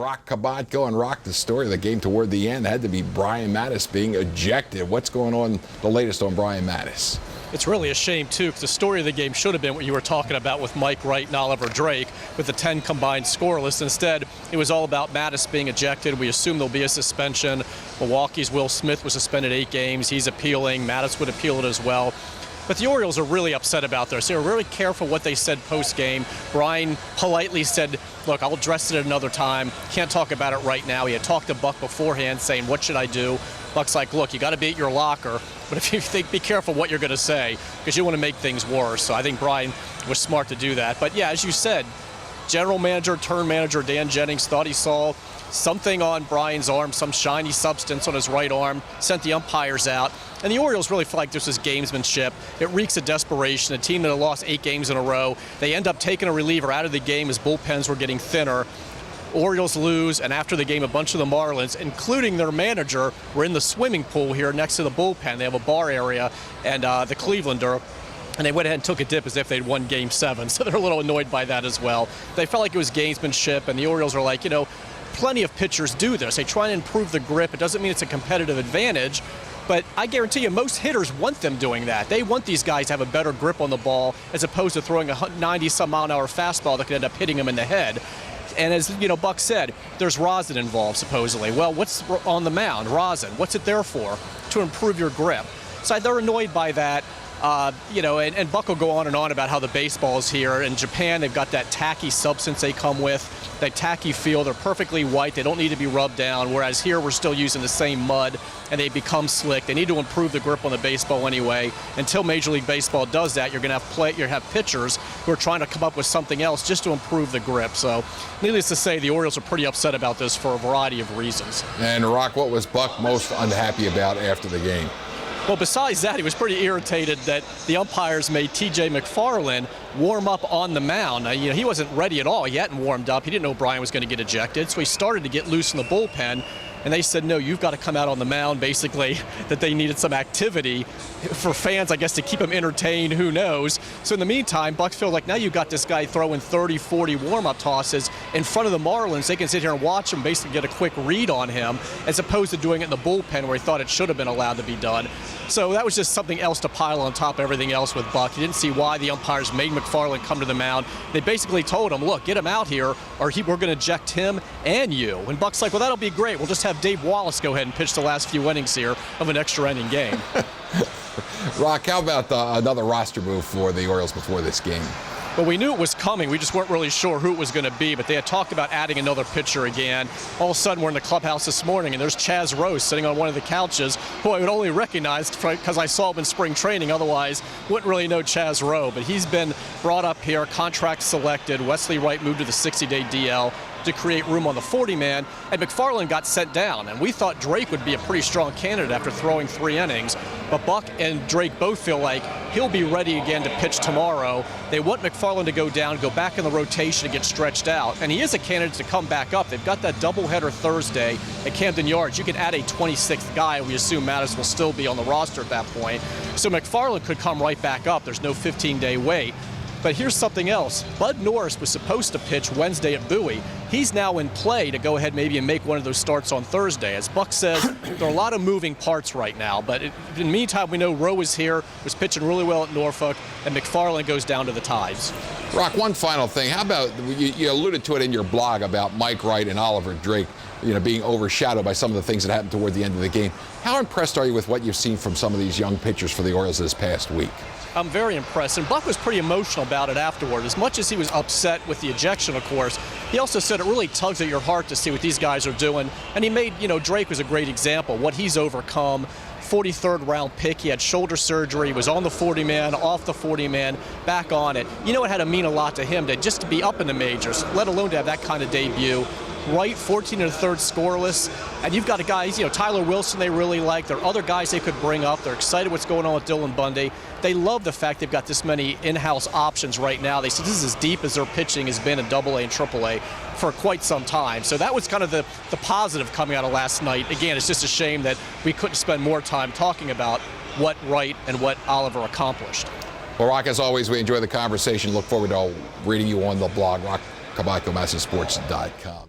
Roch Kubatko. And Roch, the story of the game toward the end had to be Brian Matusz being ejected. What's going on, the latest on Brian Matusz? It's really a shame, too, because the story of the game should have been what you were talking about with Mike Wright and Oliver Drake with the 10 combined scoreless. Instead, it was all about Matusz being ejected. We assume there'll be a suspension. Milwaukee's Will Smith was suspended 8 games. He's appealing. Matusz would appeal it as well. But the Orioles are really upset about this. They were really careful what they said post-game. Brian politely said, look, I'll address it at another time. Can't talk about it right now. He had talked to Buck beforehand saying, what should I do? Buck's like, look, you got to be at your locker, but if you think, be careful what you're going to say because you want to make things worse. So I think Brian was smart to do that. But yeah, as you said, general manager turned manager Dan Jennings thought he saw something on Brian's arm, some shiny substance on his right arm, sent the umpires out. And the Orioles really feel like this was gamesmanship. It reeks of desperation. A team that had lost 8 games in a row. They end up taking a reliever out of the game as bullpens were getting thinner. Orioles lose, and after the game, a bunch of the Marlins, including their manager, were in the swimming pool here next to the bullpen. They have a bar area, and the Clevelander, and they went ahead and took a dip as if they'd won Game 7, so they're a little annoyed by that as well. They felt like it was gamesmanship, and the Orioles are like, you know, plenty of pitchers do this. They try and improve the grip. It doesn't mean it's a competitive advantage, but I guarantee you most hitters want them doing that. They want these guys to have a better grip on the ball as opposed to throwing a 90-some-mile-an-hour fastball that could end up hitting them in the head. And as you know, Buck said, there's rosin involved supposedly. Well, what's on the mound? Rosin. What's it there for? To improve your grip. So they're annoyed by that. You know, and Buck will go on and on about how the baseball's here. In Japan, they've got that tacky substance they come with, that tacky feel. They're perfectly white. They don't need to be rubbed down, whereas here we're still using the same mud, and they become slick. They need to improve the grip on the baseball anyway. Until Major League Baseball does that, you're going to have pitchers who are trying to come up with something else just to improve the grip. So, needless to say, the Orioles are pretty upset about this for a variety of reasons. And, Roch, what was Buck most unhappy about after the game? Well, besides that, he was pretty irritated that the umpires made T.J. McFarland warm up on the mound. Now, you know, he wasn't ready at all. He hadn't warmed up. He didn't know Brian was going to get ejected, so he started to get loose in the bullpen. And they said, no, you've got to come out on the mound, basically, that they needed some activity for fans, I guess, to keep them entertained, who knows. So in the meantime, Buck feels like now you've got this guy throwing 30, 40 warm-up tosses in front of the Marlins. They can sit here and watch him, basically get a quick read on him, as opposed to doing it in the bullpen where he thought it should have been allowed to be done. So that was just something else to pile on top of everything else with Buck. He didn't see why the umpires made McFarland come to the mound. They basically told him, look, get him out here, or we're going to eject him and you. And Buck's like, well, that'll be great. We'll just have Dave Wallace go ahead and pitch the last few innings here of an extra inning game. Roch, how about another roster move for the Orioles before this game? Well, we knew it was coming. We just weren't really sure who it was going to be, but they had talked about adding another pitcher again. All of a sudden, we're in the clubhouse this morning, and there's Chaz Rose sitting on one of the couches, who I would only recognize because I saw him in spring training. Otherwise, wouldn't really know Chaz Rowe. But he's been brought up here, contract selected. Wesley Wright moved to the 60-day DL to create room on the 40-man, and McFarland got sent down. And we thought Drake would be a pretty strong candidate after throwing 3 innings, but Buck and Drake both feel like he'll be ready again to pitch tomorrow. They want McFarland to go down, go back in the rotation and get stretched out, and he is a candidate to come back up. They've got that doubleheader Thursday at Camden Yards. You can add a 26th guy. We assume Matusz will still be on the roster at that point. So McFarland could come right back up. There's no 15-day wait. But here's something else. Bud Norris was supposed to pitch Wednesday at Bowie. He's now in play to go ahead maybe and make one of those starts on Thursday. As Buck says, there are a lot of moving parts right now. But in the meantime, we know Rowe is here, was pitching really well at Norfolk, and McFarland goes down to the Tides. Roch, one final thing. How about, you alluded to it in your blog about Mike Wright and Oliver Drake, you know, being overshadowed by some of the things that happened toward the end of the game. How impressed are you with what you've seen from some of these young pitchers for the Orioles this past week? I'm very impressed, and Buck was pretty emotional about it afterward. As much as he was upset with the ejection, of course, he also said it really tugs at your heart to see what these guys are doing. And he made, you know, Drake was a great example, what he's overcome. 43rd round pick, he had shoulder surgery, was on the 40-man, off the 40-man, back on it. You know, it had to mean a lot to him just to be up in the majors, let alone to have that kind of debut. Wright, 14 1/3 scoreless, and you've got a guy, you know, Tyler Wilson they really like. There are other guys they could bring up. They're excited what's going on with Dylan Bundy. They love the fact they've got this many in-house options right now. They said this is as deep as their pitching has been in AA and AAA for quite some time. So that was kind of the positive coming out of last night. Again, it's just a shame that we couldn't spend more time talking about what Wright and what Oliver accomplished. Well, Roch, as always, we enjoy the conversation. Look forward to reading you on the blog, Roch Kubatko, MASNsports.com.